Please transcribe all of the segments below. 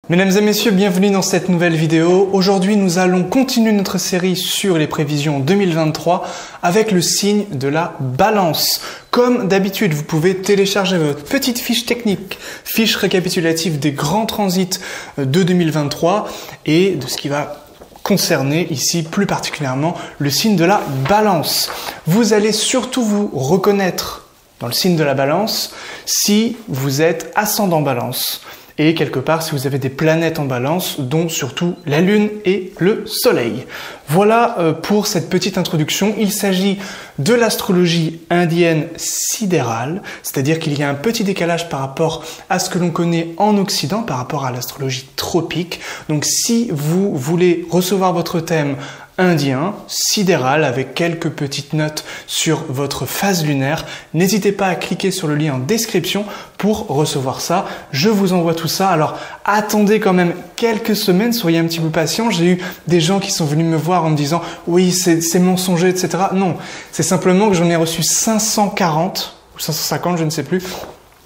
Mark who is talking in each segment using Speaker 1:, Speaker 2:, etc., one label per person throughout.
Speaker 1: Mesdames et messieurs, bienvenue dans cette nouvelle vidéo. Aujourd'hui, nous allons continuer notre série sur les prévisions 2023 avec le signe de la balance. Comme d'habitude, vous pouvez télécharger votre petite fiche technique, fiche récapitulative des grands transits de 2023 et de ce qui va concerner ici plus particulièrement le signe de la balance. Vous allez surtout vous reconnaître dans le signe de la balance si vous êtes ascendant balance. Et quelque part, si vous avez des planètes en balance, dont surtout la Lune et le Soleil. Voilà pour cette petite introduction. Il s'agit de l'astrologie indienne sidérale, c'est-à-dire qu'il y a un petit décalage par rapport à ce que l'on connaît en Occident, par rapport à l'astrologie tropique. Donc si vous voulez recevoir votre thème indien, sidéral, avec quelques petites notes sur votre phase lunaire, n'hésitez pas à cliquer sur le lien en description pour recevoir ça. Je vous envoie tout ça. Alors, attendez quand même quelques semaines, soyez un petit peu patient. J'ai eu des gens qui sont venus me voir en me disant « Oui, c'est mensonger, etc. » Non, c'est simplement que j'en ai reçu 540 ou 550, je ne sais plus.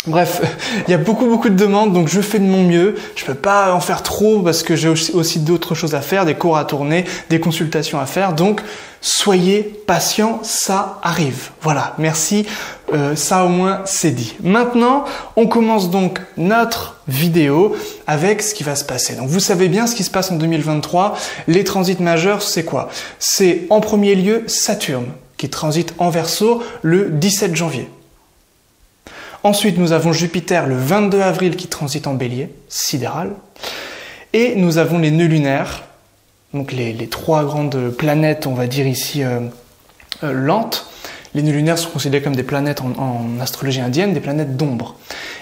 Speaker 1: Bref, il y a beaucoup de demandes, donc je fais de mon mieux. Je peux pas en faire trop parce que j'ai aussi d'autres choses à faire, des cours à tourner, des consultations à faire. Donc, soyez patients, ça arrive. Voilà, merci. Ça au moins, c'est dit. Maintenant, on commence donc notre vidéo avec ce qui va se passer. Donc, vous savez bien ce qui se passe en 2023. Les transits majeurs, c'est quoi? C'est en premier lieu Saturne qui transite en Verseau le 17 janvier. Ensuite, nous avons Jupiter le 22 avril qui transite en Bélier, sidéral. Et nous avons les nœuds lunaires, donc les trois grandes planètes, on va dire ici, lentes. Les nœuds lunaires sont considérés comme des planètes en astrologie indienne, des planètes d'ombre.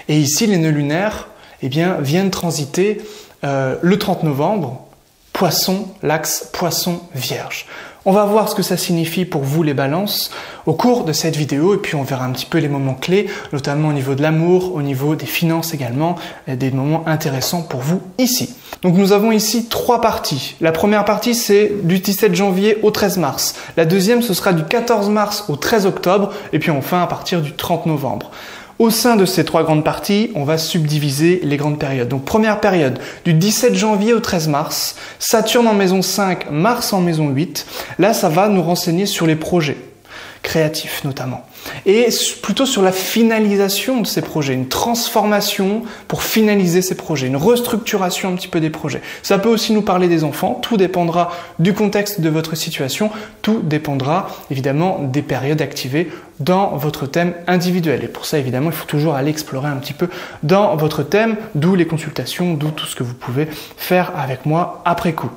Speaker 1: Et ici, les nœuds lunaires viennent transiter le 30 novembre, Poisson, l'axe Poisson-Vierge. On va voir ce que ça signifie pour vous les balances au cours de cette vidéo et puis on verra un petit peu les moments clés, notamment au niveau de l'amour, au niveau des finances également, des moments intéressants pour vous ici. Donc nous avons ici trois parties. La première partie c'est du 17 janvier au 13 mars. La deuxième ce sera du 14 mars au 13 octobre et puis enfin à partir du 30 novembre. Au sein de ces trois grandes parties, on va subdiviser les grandes périodes. Donc première période, du 17 janvier au 13 mars, Saturne en maison 5, Mars en maison 8. Là, ça va nous renseigner sur les projets créatifs notamment. Et plutôt sur la finalisation de ces projets, une transformation pour finaliser ces projets, une restructuration un petit peu des projets. Ça peut aussi nous parler des enfants, tout dépendra du contexte de votre situation, tout dépendra évidemment des périodes activées dans votre thème individuel. Et pour ça, évidemment, il faut toujours aller explorer un petit peu dans votre thème, d'où les consultations, d'où tout ce que vous pouvez faire avec moi après coup.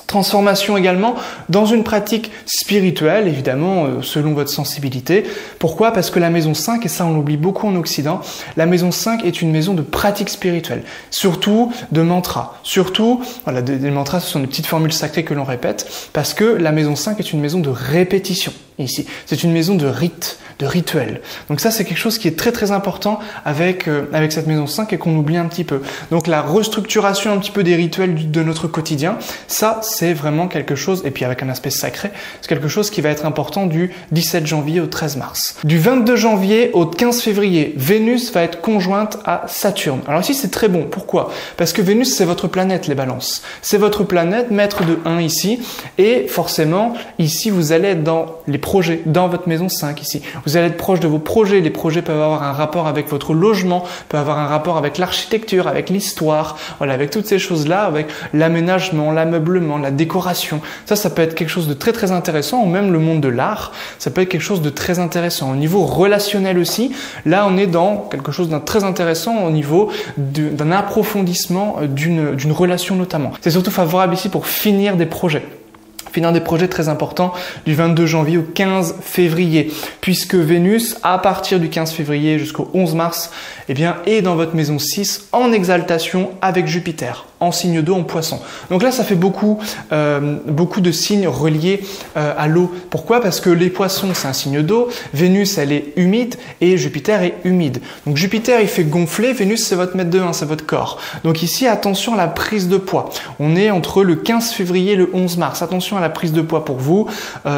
Speaker 1: Transformation également dans une pratique spirituelle, évidemment, selon votre sensibilité. Pourquoi? Parce que la maison 5, et ça on l'oublie beaucoup en Occident, la maison 5 est une maison de pratique spirituelle, surtout de mantras. Surtout, voilà, des mantras, ce sont des petites formules sacrées que l'on répète, parce que la maison 5 est une maison de répétition. Ici, c'est une maison de rites, de rituels. Donc ça, c'est quelque chose qui est très important avec cette maison 5 et qu'on oublie un petit peu. Donc la restructuration un petit peu des rituels de notre quotidien, ça, c'est vraiment quelque chose, et puis avec un aspect sacré, c'est quelque chose qui va être important du 17 janvier au 13 mars. Du 22 janvier au 15 février, Vénus va être conjointe à Saturne. Alors ici, c'est très bon. Pourquoi? Parce que Vénus, c'est votre planète, les balances. C'est votre planète, maître de 1 ici, et forcément, ici, vous allez être dans les projets, dans votre maison 5 ici. Vous allez être proche de vos projets. Les projets peuvent avoir un rapport avec votre logement, peuvent avoir un rapport avec l'architecture, avec l'histoire, voilà, avec toutes ces choses-là, avec l'aménagement, l'ameublement, la décoration. Ça peut être quelque chose de très intéressant, ou même le monde de l'art, ça peut être quelque chose de très intéressant. Au niveau relationnel aussi, là on est dans quelque chose d'un très intéressant au niveau d'un approfondissement d'une relation notamment. C'est surtout favorable ici pour finir des projets. Finir des projets très importants du 22 janvier au 15 février, puisque Vénus, à partir du 15 février jusqu'au 11 mars, est dans votre maison 6 en exaltation avec Jupiter, en signe d'eau, en poisson. Donc là, ça fait beaucoup de signes reliés à l'eau. Pourquoi? Parce que les poissons, c'est un signe d'eau, Vénus, elle est humide, et Jupiter est humide. Donc Jupiter, il fait gonfler, Vénus, c'est votre maître de 1, c'est votre corps. Donc ici, attention à la prise de poids. On est entre le 15 février et le 11 mars. Attention à la prise de poids pour vous,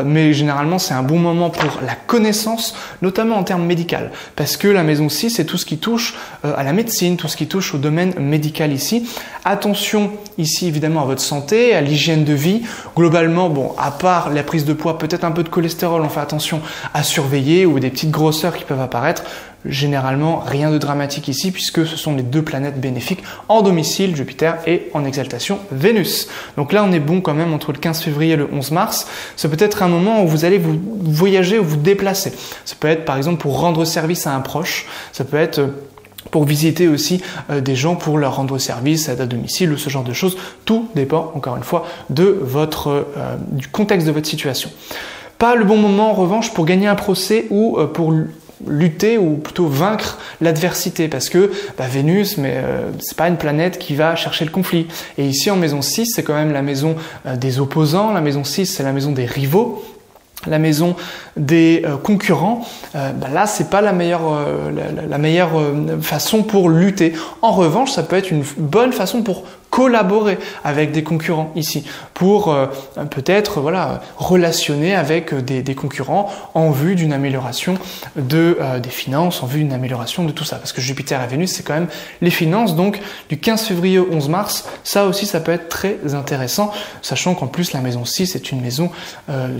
Speaker 1: mais généralement, c'est un bon moment pour la connaissance, notamment en termes médicaux. Parce que la maison 6, c'est tout ce qui touche à la médecine, tout ce qui touche au domaine médical ici. Attention attention ici évidemment à votre santé, à l'hygiène de vie. Globalement, bon, à part la prise de poids, peut-être un peu de cholestérol, on fait attention à surveiller ou des petites grosseurs qui peuvent apparaître. Généralement, rien de dramatique ici puisque ce sont les deux planètes bénéfiques en domicile, Jupiter, et en exaltation, Vénus. Donc là, on est bon quand même entre le 15 février et le 11 mars. Ça peut être un moment où vous allez vous voyager ou vous déplacer. Ça peut être par exemple pour rendre service à un proche. Ça peut être pour visiter aussi des gens pour leur rendre service à domicile ou ce genre de choses. Tout dépend, encore une fois, de du contexte de votre situation. Pas le bon moment, en revanche, pour gagner un procès ou pour lutter ou plutôt vaincre l'adversité parce que Vénus, c'est pas une planète qui va chercher le conflit. Et ici en maison 6, c'est quand même la maison des opposants, la maison 6, c'est la maison des rivaux, la maison des concurrents. Là, c'est pas la meilleure façon pour lutter. En revanche, ça peut être une bonne façon pour collaborer avec des concurrents ici, pour peut-être relationner avec des concurrents en vue d'une amélioration des finances, en vue d'une amélioration de tout ça. Parce que Jupiter et Vénus, c'est quand même les finances. Donc, du 15 février au 11 mars, ça aussi, ça peut être très intéressant, sachant qu'en plus, la maison 6 est une maison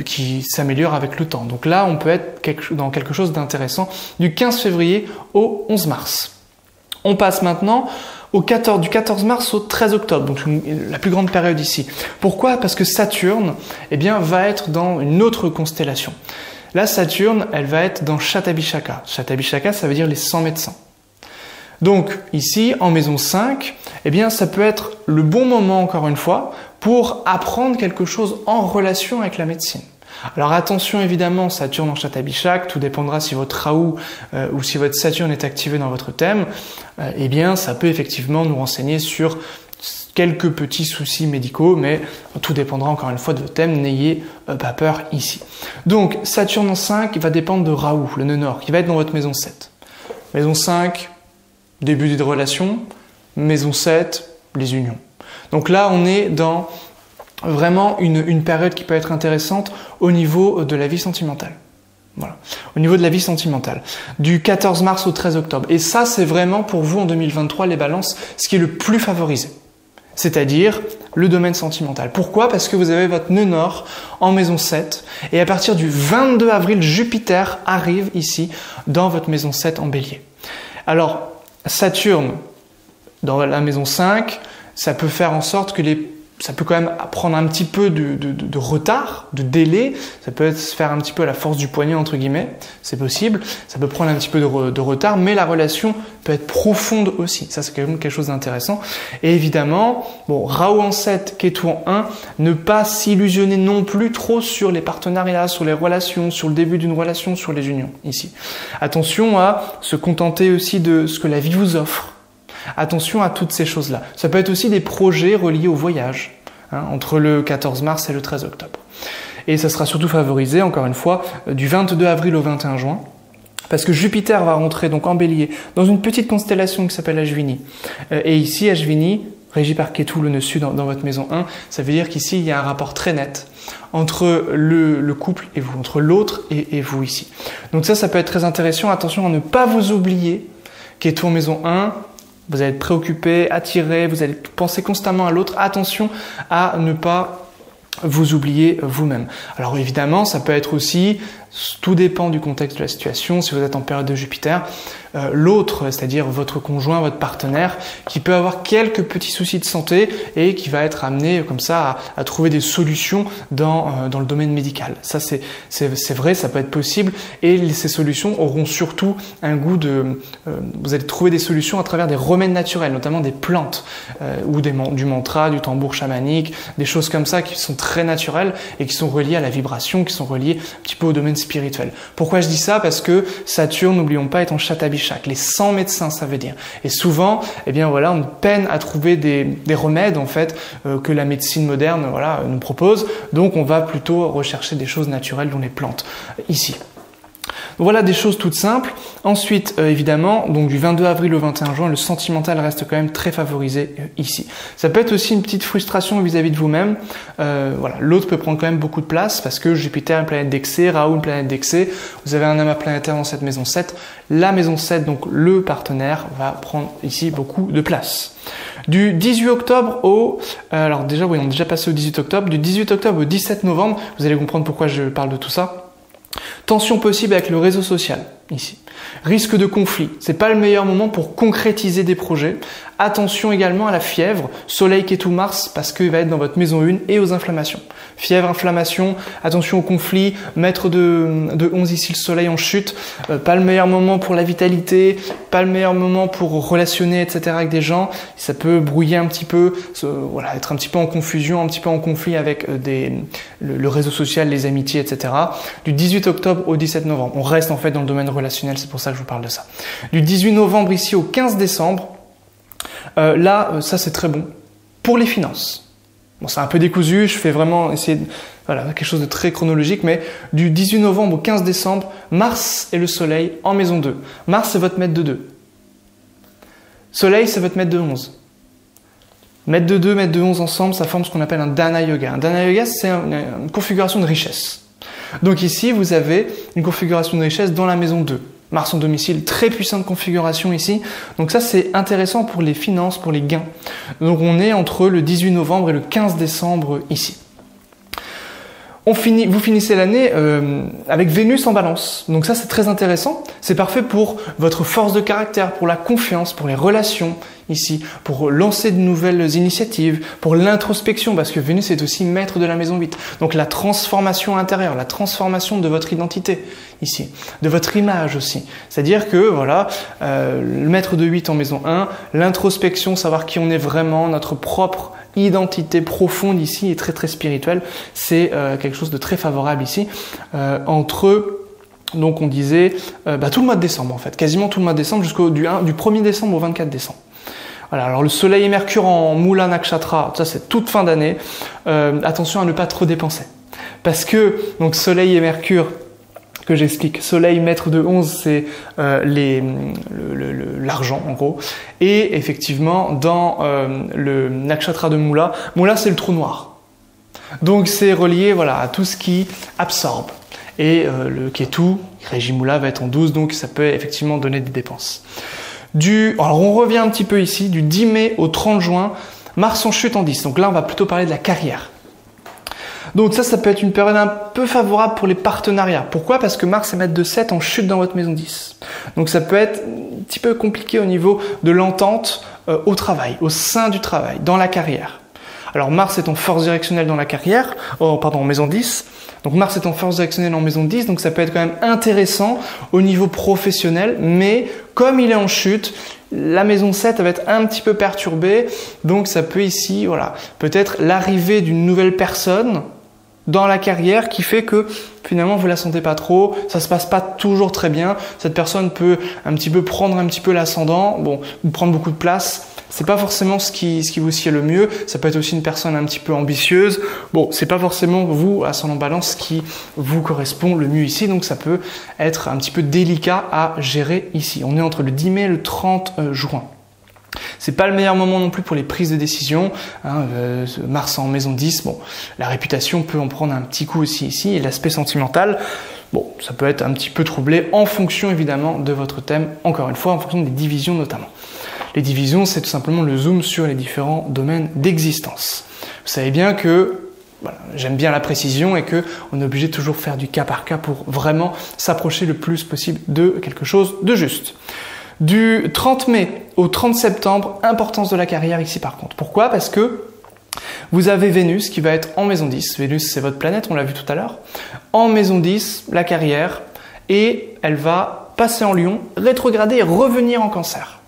Speaker 1: qui s'améliore avec le temps. Donc là, on peut être dans quelque chose d'intéressant du 15 février au 11 mars. On passe maintenant du 14 mars au 13 octobre, donc la plus grande période ici. Pourquoi? Parce que Saturne va être dans une autre constellation. Là, Saturne, elle va être dans Shatabishaka. Shatabishaka, ça veut dire les 100 médecins. Donc ici, en maison 5, ça peut être le bon moment, encore une fois, pour apprendre quelque chose en relation avec la médecine. Alors attention évidemment, Saturne en Shatabishak, tout dépendra si votre Rahu ou si votre Saturne est activé dans votre thème, ça peut effectivement nous renseigner sur quelques petits soucis médicaux, mais tout dépendra encore une fois de votre thème, n'ayez pas peur ici. Donc Saturne en 5 va dépendre de Rahu, le nœud nord, qui va être dans votre maison 7. Maison 5, début des relations, maison 7, les unions. Donc là on est dans vraiment une période qui peut être intéressante au niveau de la vie sentimentale. Voilà. Au niveau de la vie sentimentale. Du 14 mars au 13 octobre. Et ça, c'est vraiment pour vous en 2023, les balances, ce qui est le plus favorisé. C'est-à-dire le domaine sentimental. Pourquoi? Parce que vous avez votre nœud nord en maison 7. Et à partir du 22 avril, Jupiter arrive ici dans votre maison 7 en bélier. Alors, Saturne dans la maison 5, ça peut faire en sorte que ça peut quand même prendre un petit peu de retard, de délai. Ça peut se faire un petit peu à la force du poignet, entre guillemets. C'est possible. Ça peut prendre un petit peu de retard, mais la relation peut être profonde aussi. Ça, c'est quand même quelque chose d'intéressant. Et évidemment, Rahu en 7, Ketu en 1, ne pas s'illusionner non plus trop sur les partenariats, sur les relations, sur le début d'une relation, sur les unions, ici. Attention à se contenter aussi de ce que la vie vous offre. Attention à toutes ces choses-là. Ça peut être aussi des projets reliés au voyage, entre le 14 mars et le 13 octobre. Et ça sera surtout favorisé, encore une fois, du 22 avril au 21 juin, parce que Jupiter va rentrer donc en bélier dans une petite constellation qui s'appelle Ashvini. Et ici, Ashvini, régi par Ketu, le nœud sud dans votre maison 1, ça veut dire qu'ici, il y a un rapport très net entre le couple et vous, entre l'autre et vous ici. Donc ça peut être très intéressant. Attention à ne pas vous oublier. Ketu en maison 1, vous allez être préoccupé, attiré, vous allez penser constamment à l'autre. Attention à ne pas vous oublier vous-même. Alors évidemment, ça peut être aussi, tout dépend du contexte de la situation, si vous êtes en période de Jupiter, l'autre, c'est-à-dire votre conjoint, votre partenaire, qui peut avoir quelques petits soucis de santé et qui va être amené comme ça à trouver des solutions dans le domaine médical. Ça, c'est vrai, ça peut être possible, et ces solutions auront surtout un goût vous allez trouver des solutions à travers des remèdes naturels, notamment des plantes, ou du mantra, du tambour chamanique, des choses comme ça qui sont très naturelles et qui sont reliées à la vibration, qui sont reliées un petit peu au domaine spirituel. Pourquoi je dis ça? Parce que Saturne, n'oublions pas, est en Shatabishak. Les 100 médecins, ça veut dire. Et souvent, on peine à trouver des remèdes, en fait, que la médecine moderne, nous propose. Donc, on va plutôt rechercher des choses naturelles, dont les plantes, ici. Voilà des choses toutes simples. Ensuite, évidemment, donc du 22 avril au 21 juin, le sentimental reste quand même très favorisé ici. Ça peut être aussi une petite frustration vis-à-vis de vous-même. Voilà, l'autre peut prendre quand même beaucoup de place parce que Jupiter est une planète d'excès, Raoult une planète d'excès. Vous avez un amas planétaire dans cette maison 7. La maison 7, donc le partenaire, va prendre ici beaucoup de place. Du 18 octobre au... alors déjà, oui, on est déjà passé au 18 octobre. Du 18 octobre au 17 novembre, vous allez comprendre pourquoi je parle de tout ça. Tension possible avec le réseau social, ici. Risque de conflit. C'est pas le meilleur moment pour concrétiser des projets. Attention également à la fièvre, Soleil, Ketu, Mars, parce qu'il va être dans votre maison 1 et aux inflammations. Fièvre, inflammation, attention au conflit, maître de 11 ici, le Soleil en chute. Pas le meilleur moment pour la vitalité, pas le meilleur moment pour relationner, etc. avec des gens. Ça peut brouiller un petit peu, voilà, être un petit peu en confusion, un petit peu en conflit avec le réseau social, les amitiés, etc. Du 18 octobre au 17 novembre. On reste en fait dans le domaine relationnel, c'est pour ça que je vous parle de ça. Du 18 novembre ici au 15 décembre, ça c'est très bon pour les finances. Bon, c'est un peu décousu, je fais vraiment essayer de, voilà, quelque chose de très chronologique, mais du 18 novembre au 15 décembre, Mars et le Soleil en maison 2. Mars c'est votre maître de 2. Soleil c'est votre maître de 11. Maître de 2, maître de 11 ensemble, ça forme ce qu'on appelle un Dana Yoga. Un Dana Yoga c'est une configuration de richesse. Donc ici, vous avez une configuration de richesse dans la maison 2. Mars en domicile, très puissante configuration ici. Donc ça, c'est intéressant pour les finances, pour les gains. Donc on est entre le 18 novembre et le 15 décembre ici. Vous finissez l'année avec Vénus en Balance. Donc ça, c'est très intéressant. C'est parfait pour votre force de caractère, pour la confiance, pour les relations ici, pour lancer de nouvelles initiatives, pour l'introspection, parce que Vénus est aussi maître de la maison 8. Donc la transformation intérieure, la transformation de votre identité ici, de votre image aussi. C'est-à-dire que, voilà, le maître de 8 en maison 1, l'introspection, savoir qui on est vraiment, notre propre identité profonde ici et très très spirituelle, c'est quelque chose de très favorable ici. Donc on disait tout le mois de décembre en fait, quasiment tout le mois de décembre jusqu'au du 1er décembre au 24 décembre. Voilà, alors le Soleil et Mercure en Moula Nakshatra, ça c'est toute fin d'année. Attention à ne pas trop dépenser. Parce que donc Soleil et Mercure, que j'explique. Soleil, maître de 11, c'est l'argent, en gros. Et effectivement, dans le nakshatra de Moula, Moula, c'est le trou noir. Donc, c'est relié voilà, à tout ce qui absorbe. Et le Ketu, Régie Moula, va être en 12, donc ça peut effectivement donner des dépenses. Alors, on revient un petit peu ici, du 10 mai au 30 juin, Mars en chute en 10. Donc là, on va plutôt parler de la carrière. Donc ça peut être une période un peu favorable pour les partenariats. Pourquoi? Parce que Mars est maître de 7 en chute dans votre maison 10. Donc ça peut être un petit peu compliqué au niveau de l'entente au travail, au sein du travail, dans la carrière. Alors Mars est en force directionnelle dans la carrière, en maison 10. Donc Mars est en force directionnelle en maison 10, donc ça peut être quand même intéressant au niveau professionnel, mais comme il est en chute, la maison 7 va être un petit peu perturbée, donc ça peut ici, voilà, peut-être l'arrivée d'une nouvelle personne dans la carrière qui fait que finalement vous la sentez pas trop, ça se passe pas toujours très bien, cette personne peut un petit peu prendre un petit peu l'ascendant, bon, ou prendre beaucoup de place, c'est pas forcément ce qui vous sied le mieux, ça peut être aussi une personne un petit peu ambitieuse, bon, c'est pas forcément vous, ascendant Balance, qui vous correspond le mieux ici, donc ça peut être un petit peu délicat à gérer ici. On est entre le 10 mai et le 30 juin. C'est pas le meilleur moment non plus pour les prises de décision. Mars en maison 10, bon, la réputation peut en prendre un petit coup aussi ici, et l'aspect sentimental, bon, ça peut être un petit peu troublé en fonction évidemment de votre thème, encore une fois, en fonction des divisions notamment. Les divisions, c'est tout simplement le zoom sur les différents domaines d'existence. Vous savez bien que voilà, j'aime bien la précision et qu'on est obligé de toujours faire du cas par cas pour vraiment s'approcher le plus possible de quelque chose de juste. Du 30 mai au 30 septembre, importance de la carrière ici par contre. Pourquoi? Parce que vous avez Vénus qui va être en maison 10. Vénus, c'est votre planète, on l'a vu tout à l'heure. En maison 10, la carrière, et elle va passer en Lion, rétrograder et revenir en Cancer.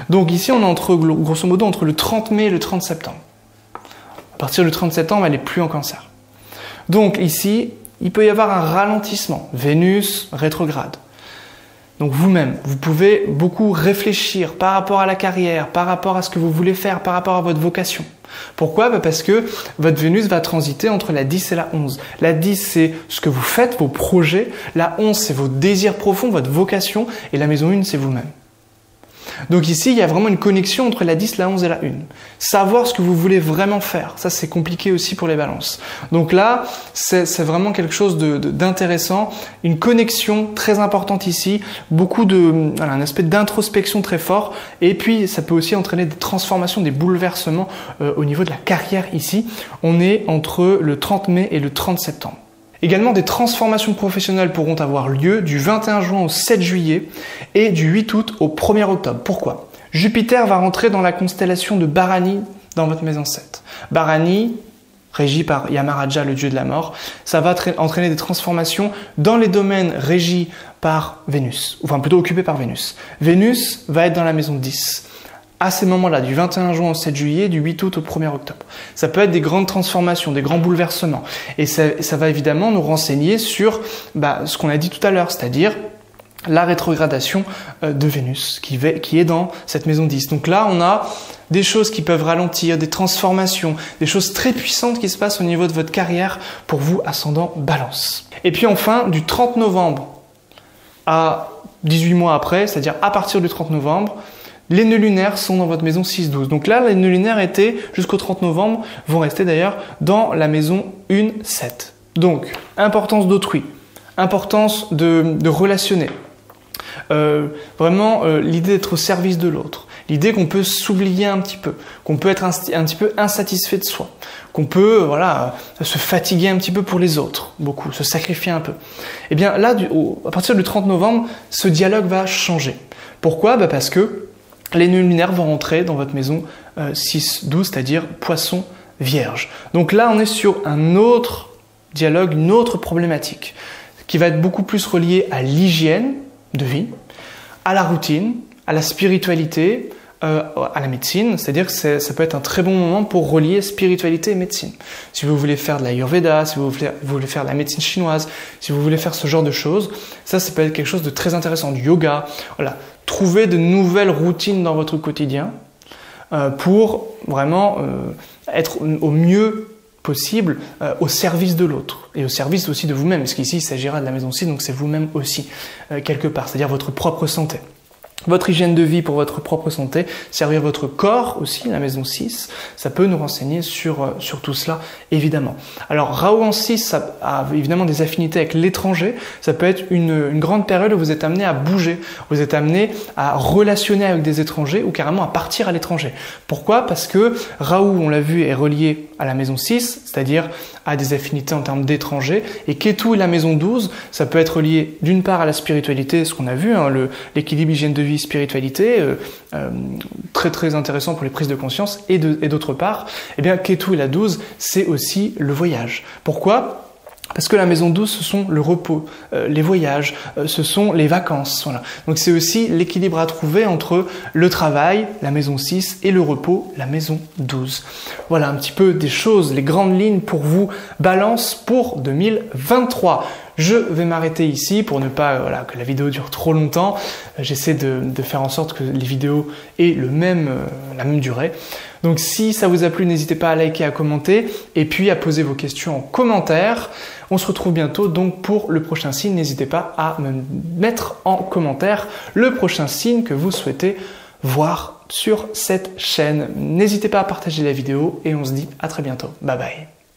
Speaker 1: Donc ici, on est grosso modo entre le 30 mai et le 30 septembre. À partir du 30 septembre, elle n'est plus en Cancer. Donc ici, il peut y avoir un ralentissement. Vénus rétrograde. Donc vous-même, vous pouvez beaucoup réfléchir par rapport à la carrière, par rapport à ce que vous voulez faire, par rapport à votre vocation. Pourquoi? Parce que votre Vénus va transiter entre la 10 et la 11. La 10, c'est ce que vous faites, vos projets. La 11, c'est vos désirs profonds, votre vocation. Et la maison 1, c'est vous-même. Donc ici, il y a vraiment une connexion entre la 10, la 11 et la 1. Savoir ce que vous voulez vraiment faire, ça c'est compliqué aussi pour les balances. Donc là, c'est vraiment quelque chose d'intéressant, une connexion très importante ici, un aspect d'introspection très fort, et puis ça peut aussi entraîner des transformations, des bouleversements au niveau de la carrière ici. On est entre le 30 mai et le 30 septembre. Également, des transformations professionnelles pourront avoir lieu du 21 juin au 7 juillet et du 8 août au 1er octobre. Pourquoi? Jupiter va rentrer dans la constellation de Bharani dans votre maison 7. Bharani, régi par Yamaraja, le dieu de la mort, ça va entraîner des transformations dans les domaines régis par Vénus, enfin plutôt occupés par Vénus. Vénus va être dans la maison 10. À ces moments-là, du 21 juin au 7 juillet, du 8 août au 1er octobre. Ça peut être des grandes transformations, des grands bouleversements. Et ça va évidemment nous renseigner sur ce qu'on a dit tout à l'heure, c'est-à-dire la rétrogradation de Vénus qui est dans cette maison 10. Donc là, on a des choses qui peuvent ralentir, des transformations, des choses très puissantes qui se passent au niveau de votre carrière pour vous, ascendant Balance. Et puis enfin, du 30 novembre à 18 mois après, c'est-à-dire à partir du 30 novembre, les nœuds lunaires sont dans votre maison 6-12. Donc là, les nœuds lunaires étaient, jusqu'au 30 novembre, vont rester d'ailleurs dans la maison 1-7. Donc, importance d'autrui, importance de relationner. L'idée d'être au service de l'autre. L'idée qu'on peut s'oublier un petit peu, qu'on peut être un petit peu insatisfait de soi, qu'on peut se fatiguer un petit peu pour les autres, beaucoup, se sacrifier un peu. Et bien là, à partir du 30 novembre, ce dialogue va changer. Pourquoi? Parce que les nœuds lunaires vont rentrer dans votre maison 6-12, c'est-à-dire Poisson Vierge. Donc là, on est sur un autre dialogue, une autre problématique, qui va être beaucoup plus reliée à l'hygiène de vie, à la routine, à la spiritualité, à la médecine, c'est-à-dire que ça peut être un très bon moment pour relier spiritualité et médecine. Si vous voulez faire de l'Ayurveda, si vous voulez faire de la médecine chinoise, si vous voulez faire ce genre de choses, ça peut être quelque chose de très intéressant, du yoga, voilà. Trouver de nouvelles routines dans votre quotidien pour vraiment être au mieux possible au service de l'autre et au service aussi de vous-même, parce qu'ici il s'agira de la maison 6, donc c'est vous-même aussi quelque part, c'est-à-dire votre propre santé. Votre hygiène de vie pour votre propre santé, servir votre corps aussi, la maison 6, ça peut nous renseigner sur tout cela, évidemment. Alors, Rahu en 6, ça a évidemment des affinités avec l'étranger, ça peut être une grande période où vous êtes amené à bouger, vous êtes amené à relationner avec des étrangers ou carrément à partir à l'étranger. Pourquoi? Parce que Rahu, on l'a vu, est relié à la maison 6, c'est-à-dire à des affinités en termes d'étrangers, et Ketu et la maison 12, ça peut être lié d'une part à la spiritualité, ce qu'on a vu, l'équilibre hygiène de vie, spiritualité, très très intéressant pour les prises de conscience, et d'autre part, Ketu et la 12, c'est aussi le voyage. Pourquoi? Parce que la maison 12, ce sont le repos, les voyages, ce sont les vacances. Voilà. Donc c'est aussi l'équilibre à trouver entre le travail, la maison 6, et le repos, la maison 12. Voilà un petit peu des choses, les grandes lignes pour vous, Balance pour 2023. Je vais m'arrêter ici pour ne pas que la vidéo dure trop longtemps. J'essaie de faire en sorte que les vidéos aient la même durée. Donc si ça vous a plu, n'hésitez pas à liker, à commenter et puis à poser vos questions en commentaire. On se retrouve bientôt donc pour le prochain signe. N'hésitez pas à me mettre en commentaire le prochain signe que vous souhaitez voir sur cette chaîne. N'hésitez pas à partager la vidéo et on se dit à très bientôt. Bye bye.